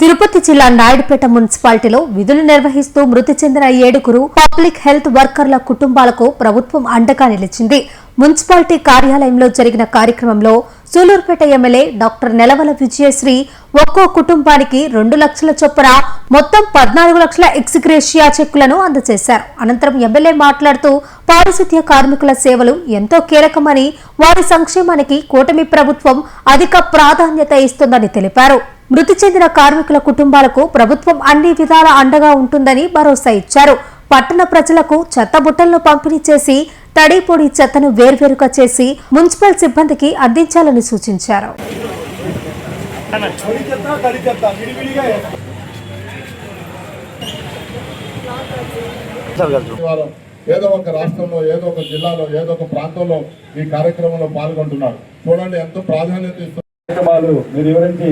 తిరుపతి జిల్లా నాయుడుపేట మున్సిపాలిటీలో విధులు నిర్వహిస్తూ మృతి చెందిన 7 పబ్లిక్ హెల్త్ వర్కర్ల కుటుంబాలకు ప్రభుత్వం అండగా నిలిచింది. మున్సిపాలిటీ కార్యాలయంలో జరిగిన కార్యక్రమంలో సూలూరుపేట ఎమ్మెల్యే డాక్టర్ నెలవల విజయశ్రీ ఒక్కో కుటుంబానికి 2 లక్షల చొప్పున మొత్తం 14 లక్షల ఎక్స్గ్రేషియా చెక్కులను అందజేశారు. అనంతరం ఎమ్మెల్యే మాట్లాడుతూ పారిశుద్ధ్య కార్మికుల సేవలు ఎంతో కీలకమని, వారి సంక్షేమానికి కూటమి ప్రభుత్వం అధిక ప్రాధాన్యత ఇస్తుందని తెలిపారు. మృతి చెందిన కార్మికుల కుటుంబాలకు ప్రభుత్వం అన్ని విధాల అండగా ఉంటుందని భరోసా ఇచ్చారు. పట్టణ ప్రజలకు చెత్త బుట్టలను పంపిణీ చేసి తడి పొడి చెత్తను వేర్వేరుగా చేసి మున్సిపల్ సిబ్బందికి అందించాలని సూచించారు. ఏదో ఒక రాష్ట్రంలో, ఏదో ఒక జిల్లాలో, ఏదో ఒక ప్రాంతంలో ఈ కార్యక్రమంలో పాల్గొంటున్నారు. చూడండి ఎంతో ప్రాధాన్యత ఇస్తున్నారు. మీరు వివరించి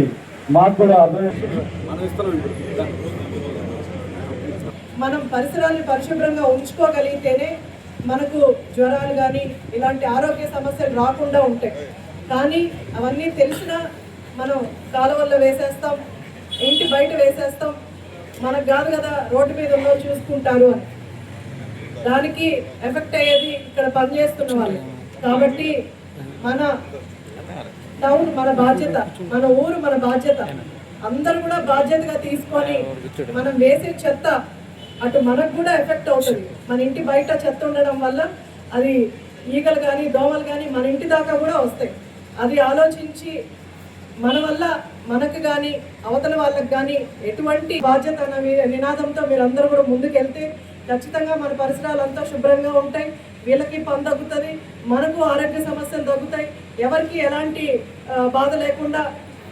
మాకు కూడా మనం పరిసరాలను పరిశుభ్రంగా ఉంచుకోగలిగితేనే మనకు జ్వరాలు కానీ ఇలాంటి ఆరోగ్య సమస్యలు రాకుండా ఉంటాయి. కానీ అవన్నీ తెలిసినా మనం కాలువల్లో వేసేస్తాం, ఇంటి బయట వేసేస్తాం. మనకు కాదు కదా రోడ్డు మీద ఉన్నో చూసుకుంటారు అని, దానికి ఎఫెక్ట్ అయ్యేది ఇక్కడ పనిచేస్తున్న వాళ్ళు. కాబట్టి మన టౌన్ మన బాధ్యత, మన ఊరు మన బాధ్యత. అందరూ కూడా బాధ్యతగా తీసుకొని మనం వేసే చెత్త అటు మనకు కూడా ఎఫెక్ట్ అవుతుంది. మన ఇంటి బయట చెత్త ఉండడం వల్ల అది ఈగలు కానీ దోమలు కానీ మన ఇంటి దాకా కూడా వస్తాయి. అది ఆలోచించి మన వల్ల మనకు కానీ అవతల వాళ్ళకి కానీ ఎటువంటి బాధ్యత అనే నినాదంతో మీరందరూ కూడా ముందుకెళ్తే ఖచ్చితంగా మన పరిసరాలంతా శుభ్రంగా ఉంటాయి. వీళ్ళకి పని తగ్గుతుంది, మనకు ఆరోగ్య సమస్యలు తగ్గుతాయి. ఎవరికి ఎలాంటి బాధ లేకుండా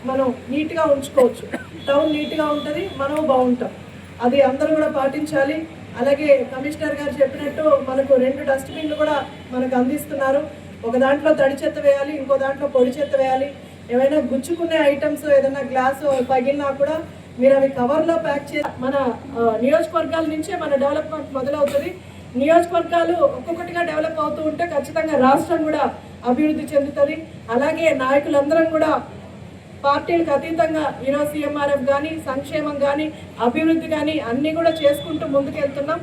మనం నీట్గా ఉంచుకోవచ్చు. టౌన్ నీట్గా ఉంటుంది, మనం బాగుంటాం. అది అందరూ కూడా పాటించాలి. అలాగే కమిషనర్ గారు చెప్పినట్టు మనకు 2 డస్ట్బిన్లు కూడా మనకు అందిస్తున్నారు. ఒక దాంట్లో తడి చెత్త వేయాలి, ఇంకో దాంట్లో పొడి చెత్త వేయాలి. ఏమైనా గుచ్చుకునే ఐటమ్స్ ఏదైనా గ్లాసు పగిలినా కూడా మీరు అవి కవర్లో ప్యాక్ చేసి మన నియోజకవర్గాల నుంచే మన డెవలప్మెంట్ మొదలవుతుంది. నియోజకవర్గాలు ఒక్కొక్కటిగా డెవలప్ అవుతూ ఉంటే ఖచ్చితంగా రాష్ట్రం కూడా అభివృద్ధి చెందుతుంది. అలాగే నాయకులందరం కూడా పార్టీలకు అతీతంగా ఈరోజు CMRF కానీ, సంక్షేమం కానీ, అభివృద్ధి కానీ అన్నీ కూడా చేసుకుంటూ ముందుకెళ్తున్నాం.